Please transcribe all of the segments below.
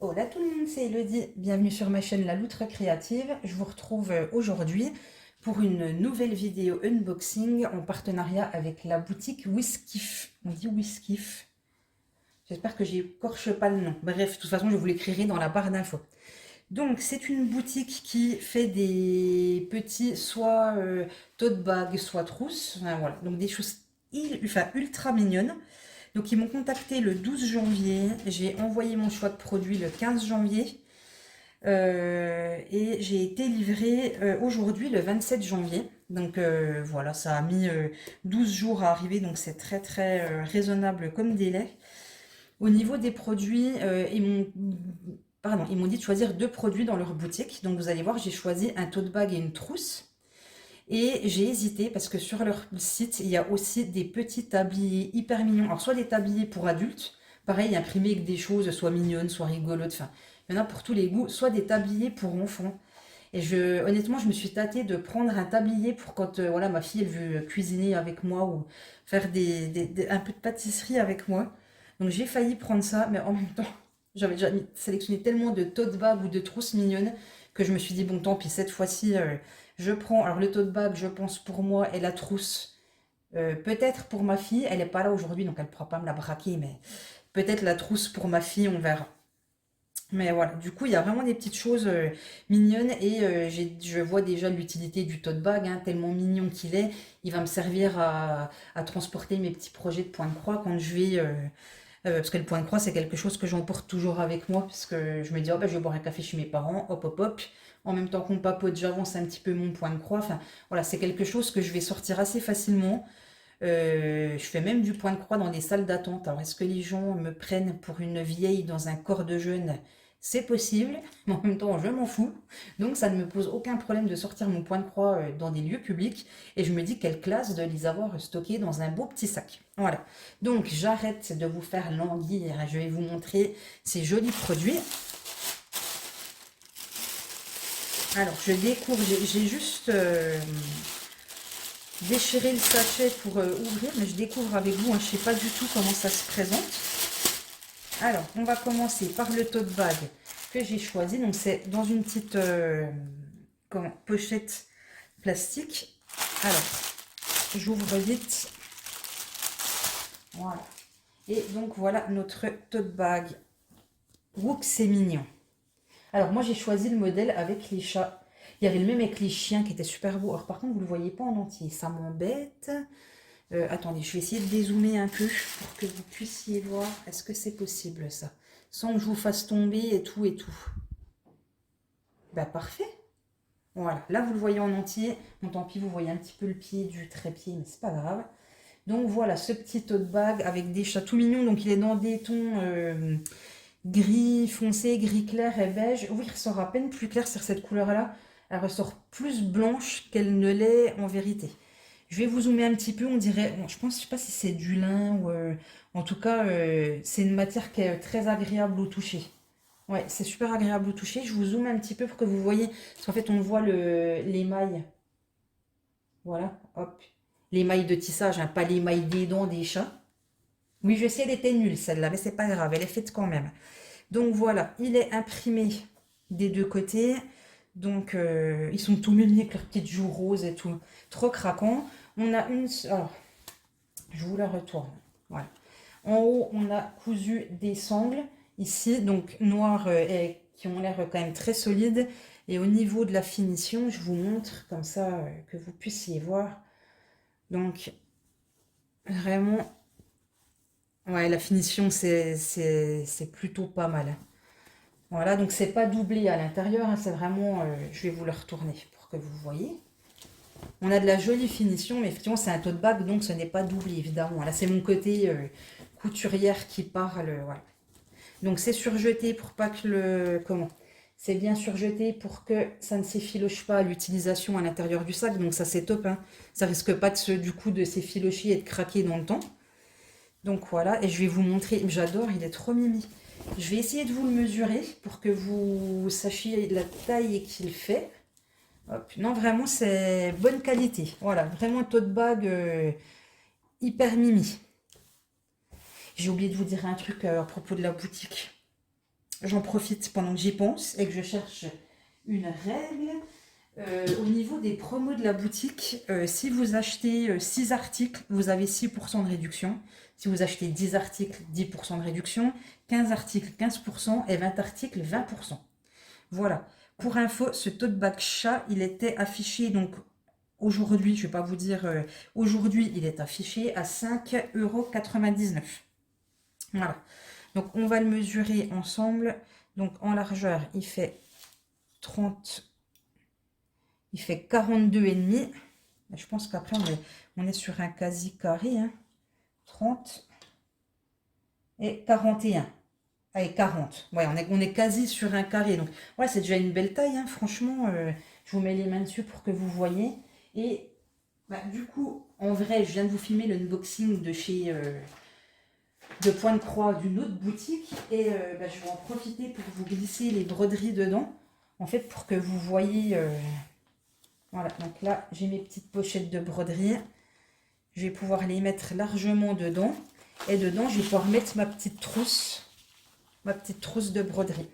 Hola tout le monde, c'est Elodie. Bienvenue sur ma chaîne La Loutre Créative. Je vous retrouve aujourd'hui pour une nouvelle vidéo unboxing en partenariat avec la boutique Whiskif. On dit Whiskif. J'espère que j'écorche pas le nom. Bref, de toute façon, je vous l'écrirai dans la barre d'infos. Donc, c'est une boutique qui fait des petits, soit tote bags, soit trousses. Enfin, voilà, donc des choses ultra mignonnes. Donc ils m'ont contacté le 12 janvier, j'ai envoyé mon choix de produit le 15 janvier et j'ai été livrée aujourd'hui le 27 janvier. Donc voilà, ça a mis 12 jours à arriver, donc c'est très raisonnable comme délai. Au niveau des produits, ils m'ont dit de choisir deux produits dans leur boutique. Donc vous allez voir, j'ai choisi un tote bag et une trousse. Et j'ai hésité parce que sur leur site, il y a aussi des petits tabliers hyper mignons. Alors, soit des tabliers pour adultes, pareil, imprimés avec des choses soit mignonnes, soit rigolotes. Enfin, il y en a pour tous les goûts. Soit des tabliers pour enfants. Et honnêtement, je me suis tâtée de prendre un tablier pour quand voilà, ma fille elle veut cuisiner avec moi ou faire un peu de pâtisserie avec moi. Donc, j'ai failli prendre ça, mais en même temps, j'avais déjà sélectionné tellement de tote bags ou de trousses mignonnes que je me suis dit, bon, tant pis, cette fois-ci, je prends, alors le tote bag, je pense pour moi, et la trousse, peut-être pour ma fille, elle n'est pas là aujourd'hui, donc elle ne pourra pas me la braquer, mais peut-être la trousse pour ma fille, on verra. Mais voilà, du coup, il y a vraiment des petites choses mignonnes et je vois déjà l'utilité du tote bag, hein, tellement mignon qu'il est. Il va me servir à transporter mes petits projets de point de croix quand je vais... parce que le point de croix, c'est quelque chose que j'emporte toujours avec moi, parce que je me dis, oh, bah, je vais boire un café chez mes parents, hop, hop, hop. En même temps qu'on papote, j'avance un petit peu mon point de croix. Enfin, voilà, c'est quelque chose que je vais sortir assez facilement. Je fais même du point de croix dans des salles d'attente. Alors, est-ce que les gens me prennent pour une vieille dans un corps de jeune? C'est possible, mais en même temps, je m'en fous. Donc, ça ne me pose aucun problème de sortir mon point de croix dans des lieux publics. Et je me dis quelle classe de les avoir stockés dans un beau petit sac. Voilà. Donc, j'arrête de vous faire languir. Je vais vous montrer ces jolis produits. Alors, je découvre, j'ai juste déchiré le sachet pour ouvrir, mais je découvre avec vous, hein, je ne sais pas du tout comment ça se présente. Alors, on va commencer par le tote bag que j'ai choisi. Donc, c'est dans une petite pochette plastique. Alors, j'ouvre vite. Voilà. Et donc, voilà notre tote bag. Ouh, que c'est mignon. Alors, moi, j'ai choisi le modèle avec les chats. Il y avait le même avec les chiens qui était super beau. Alors, par contre, vous ne le voyez pas en entier. Ça m'embête. Attendez, je vais essayer de dézoomer un peu pour que vous puissiez voir. Est-ce que c'est possible, ça? Sans que je vous fasse tomber et tout et tout. Bah, parfait. Voilà. Là, vous le voyez en entier. Bon, tant pis, vous voyez un petit peu le pied du trépied, mais c'est pas grave. Donc, voilà, ce petit tote bag avec des chats tout mignons. Donc, il est dans des tons gris foncé, gris clair et beige. Oui, il ressort à peine plus clair sur cette couleur-là. Elle ressort plus blanche qu'elle ne l'est en vérité. Je vais vous zoomer un petit peu, on dirait, bon, je sais pas si c'est du lin ou en tout cas c'est une matière qui est très agréable au toucher. Ouais, c'est super agréable au toucher. Je vous zoome un petit peu pour que vous voyez, parce qu'en fait on voit l'émail. Voilà, hop, l'émail de tissage, hein, pas l'émail des dents des chats. Oui, je sais, elle était nulle celle-là, mais c'est pas grave, elle est faite quand même. Donc voilà, il est imprimé des deux côtés. Donc ils sont tout mignons avec leurs petites joues roses et tout. Trop craquant. On a une... Alors, je vous la retourne. Voilà. En haut, on a cousu des sangles. Ici, donc noires et qui ont l'air quand même très solides. Et au niveau de la finition, je vous montre comme ça que vous puissiez voir. Donc, vraiment, ouais, la finition, c'est plutôt pas mal. Voilà, donc c'est pas doublé à l'intérieur, hein, c'est vraiment, je vais vous le retourner pour que vous voyez. On a de la jolie finition, mais effectivement c'est un tote bag, donc ce n'est pas doublé évidemment. Là c'est mon côté couturière qui parle, voilà. Donc c'est surjeté pour pas que comment? C'est bien surjeté pour que ça ne s'effiloche pas à l'utilisation à l'intérieur du sac, donc ça c'est top, hein. Ça risque pas du coup de s'effilocher et de craquer dans le temps. Donc voilà, et je vais vous montrer, j'adore, il est trop mimi. Je vais essayer de vous le mesurer pour que vous sachiez la taille qu'il fait. Hop. Non, vraiment, c'est bonne qualité. Voilà, vraiment tote bag hyper mimi. J'ai oublié de vous dire un truc à propos de la boutique. j'en profite pendant que j'y pense et que je cherche une règle. Au niveau des promos de la boutique, si vous achetez 6 articles, vous avez 6% de réduction. Si vous achetez 10 articles, 10% de réduction. 15 articles, 15% et 20 articles, 20%. Voilà. Pour info, ce tote bag chat, il était affiché, donc aujourd'hui, je ne vais pas vous dire, aujourd'hui, il est affiché à 5,99 €. Voilà. Donc, on va le mesurer ensemble. Donc, en largeur, il fait 42,5. Je pense qu'après, on est sur un quasi carré. Hein. 30 et 41. Allez, 40. Ouais, on est quasi sur un carré. Donc, ouais, c'est déjà une belle taille. Hein. Franchement, je vous mets les mains dessus pour que vous voyez. Et bah, du coup, en vrai, je viens de vous filmer l'unboxing de chez de Point de Croix d'une autre boutique. Et bah, je vais en profiter pour vous glisser les broderies dedans. En fait, pour que vous voyez... voilà, donc là, j'ai mes petites pochettes de broderie. Je vais pouvoir les mettre largement dedans. Et dedans, je vais pouvoir mettre ma petite trousse de broderie.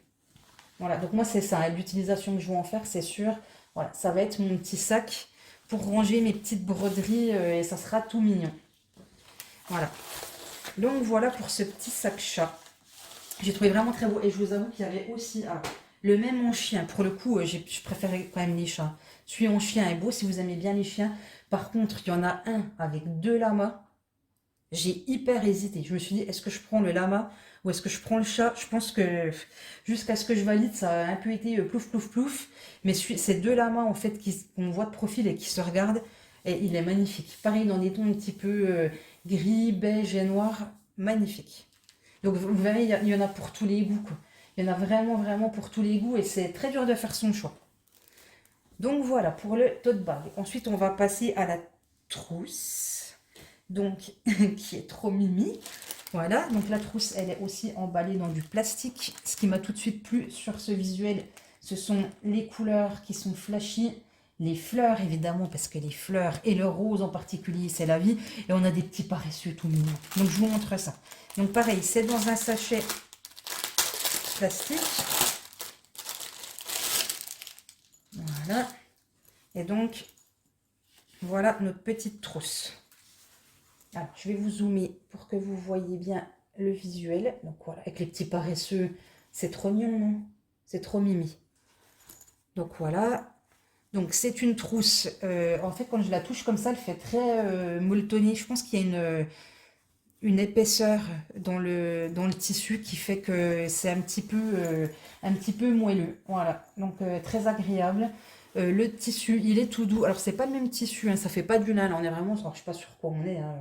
Voilà, donc moi, c'est ça. Hein, l'utilisation que je vais en faire, c'est sûr. Voilà, ça va être mon petit sac pour ranger mes petites broderies et ça sera tout mignon. Voilà. Donc voilà pour ce petit sac chat. J'ai trouvé vraiment très beau. Et je vous avoue qu'il y avait aussi le même en chien. Pour le coup, je préférais quand même les chats. Celui en chien est beau si vous aimez bien les chiens. Par contre, il y en a un avec 2 lamas. J'ai hyper hésité. Je me suis dit, est-ce que je prends le lama ou est-ce que je prends le chat? Je pense que jusqu'à ce que je valide, ça a un peu été plouf, plouf, plouf. Mais ces 2 lamas, en fait, qu'on voit de profil et qui se regardent, et il est magnifique. Pareil, dans des tons un petit peu gris, beige et noir. Magnifique. Donc, vous verrez, il y en a pour tous les goûts, quoi. Il y en a vraiment, vraiment pour tous les goûts et c'est très dur de faire son choix. Donc, voilà pour le tote bag. Ensuite, on va passer à la trousse. Donc, qui est trop mimi. Voilà, donc la trousse, elle est aussi emballée dans du plastique. Ce qui m'a tout de suite plu sur ce visuel, ce sont les couleurs qui sont flashy. Les fleurs, évidemment, parce que les fleurs, et le rose en particulier, c'est la vie. Et on a des petits paresseux tout mignons. Donc, je vous montre ça. Donc, pareil, c'est dans un sachet plastique. Voilà. Et donc, voilà notre petite trousse. Alors, je vais vous zoomer pour que vous voyez bien le visuel. Donc voilà, avec les petits paresseux, c'est trop mignon, non? C'est trop mimi. Donc voilà. Donc c'est une trousse. En fait, quand je la touche comme ça, elle fait très molletonné. Je pense qu'il y a une épaisseur dans le tissu qui fait que c'est un petit peu moelleux. Voilà, donc très agréable. Le tissu, il est tout doux. Alors, c'est pas le même tissu, hein, ça fait pas du lin. Là, on est vraiment, alors, je sais pas sur quoi on est. Hein,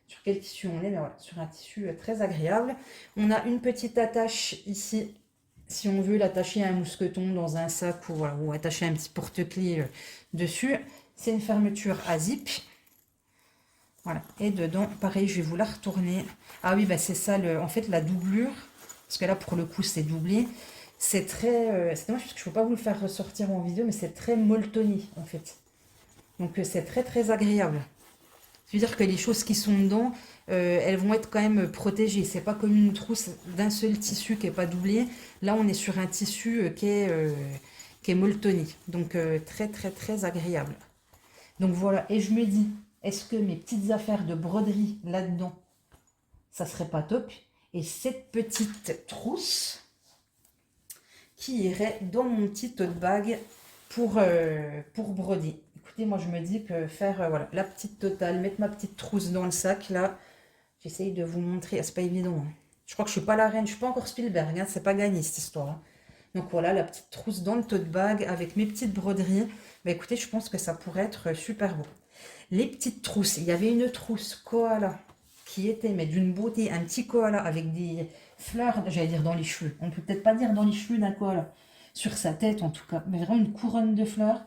sur quel tissu on est, mais voilà, sur un tissu très agréable. On a une petite attache ici, si on veut l'attacher à un mousqueton dans un sac ou, voilà, ou attacher un petit porte-clés dessus. C'est une fermeture à zip. Voilà, et dedans, pareil, je vais vous la retourner. Ah oui, bah c'est ça, en fait, la doublure, parce que là, pour le coup, c'est doublé. C'est très... c'est dommage parce que je ne peux pas vous le faire ressortir en vidéo, mais c'est très molletonné, en fait. Donc, c'est très, très agréable. C'est-à-dire que les choses qui sont dedans, elles vont être quand même protégées. C'est pas comme une trousse d'un seul tissu qui n'est pas doublé. Là, on est sur un tissu qui est molletonné. Donc, très, très, très agréable. Donc, voilà. Et je me dis, est-ce que mes petites affaires de broderie là-dedans, ça serait pas top? Et cette petite trousse qui irait dans mon petit tote bag pour broder. Écoutez, moi je me dis que faire voilà, la petite totale, mettre ma petite trousse dans le sac, là, j'essaye de vous montrer. Ah, c'est pas évident. Hein. Je crois que je suis pas la reine, je suis pas encore Spielberg, hein, c'est pas gagné cette histoire. Hein. Donc voilà, la petite trousse dans le tote bag avec mes petites broderies. Bah, écoutez, je pense que ça pourrait être super beau. Les petites trousses, il y avait une trousse koala qui était mais d'une beauté, un petit koala avec des fleurs, j'allais dire dans les cheveux. On peut peut-être pas dire dans les cheveux d'un koala, sur sa tête en tout cas, mais vraiment une couronne de fleurs.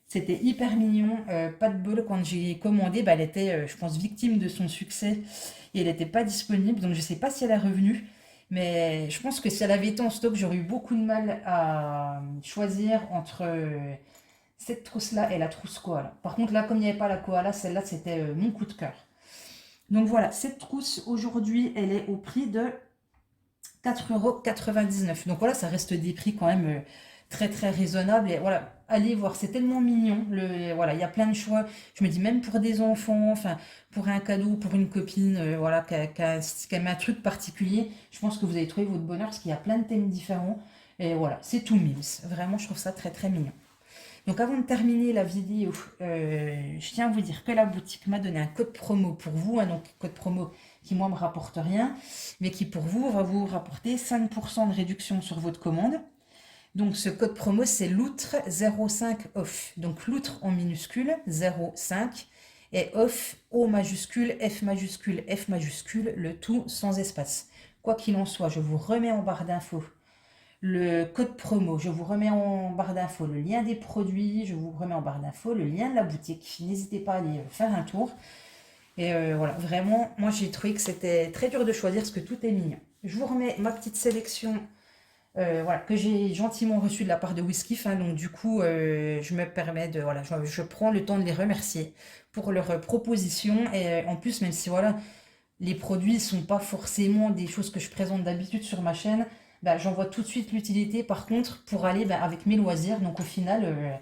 C'était hyper mignon. Pas de bol, quand j'ai commandé, bah, elle était, je pense, victime de son succès et elle n'était pas disponible. Donc je sais pas si elle est revenue, mais je pense que si elle avait été en stock, j'aurais eu beaucoup de mal à choisir entre cette trousse-là et la trousse koala. Par contre, là, comme il n'y avait pas la koala, celle-là, c'était mon coup de cœur. Donc voilà, cette trousse, aujourd'hui, elle est au prix de 4,99 €. Donc voilà, ça reste des prix quand même très très raisonnables. Et voilà, allez voir, c'est tellement mignon. Voilà, il y a plein de choix. Je me dis même pour des enfants, enfin pour un cadeau, pour une copine, voilà, qui aime un truc particulier, je pense que vous allez trouver votre bonheur parce qu'il y a plein de thèmes différents. Et voilà, c'est tout mimes. Vraiment, je trouve ça très très mignon. Donc avant de terminer la vidéo, je tiens à vous dire que la boutique m'a donné un code promo pour vous, hein, donc code promo qui moi me rapporte rien, mais qui pour vous va vous rapporter 5% de réduction sur votre commande. Donc ce code promo c'est loutre05 off. Donc loutre en minuscule 05 et off O majuscule, F majuscule, F majuscule, le tout sans espace. Quoi qu'il en soit, je vous remets en barre d'infos le code promo, je vous remets en barre d'infos le lien des produits, je vous remets en barre d'infos le lien de la boutique. N'hésitez pas à aller faire un tour. Et voilà, vraiment, moi j'ai trouvé que c'était très dur de choisir parce que tout est mignon. Je vous remets ma petite sélection voilà, que j'ai gentiment reçue de la part de Whisky. Hein, donc du coup, je me permets de... Voilà, je prends le temps de les remercier pour leur proposition. Et en plus, même si voilà, les produits ne sont pas forcément des choses que je présente d'habitude sur ma chaîne, bah, j'en vois tout de suite l'utilité par contre pour aller bah, avec mes loisirs. Donc au final,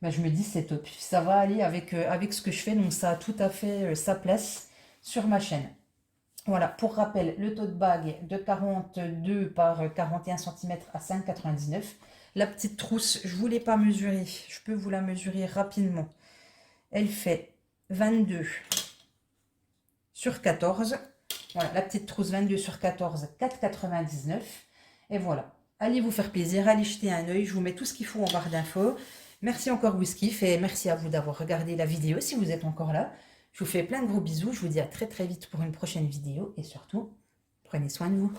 bah, je me dis c'est top. Ça va aller avec ce que je fais, donc ça a tout à fait sa place sur ma chaîne. Voilà, pour rappel, le tote bag de 42 par 41 cm à 5,99 €. La petite trousse, je ne vous l'ai pas mesurée, je peux vous la mesurer rapidement. Elle fait 22 sur 14. Voilà, la petite trousse 22 sur 14, 4,99 €. Et voilà, allez vous faire plaisir, allez jeter un œil. Je vous mets tout ce qu'il faut en barre d'infos. Merci encore Whisky et merci à vous d'avoir regardé la vidéo si vous êtes encore là. Je vous fais plein de gros bisous. Je vous dis à très très vite pour une prochaine vidéo et surtout, prenez soin de vous.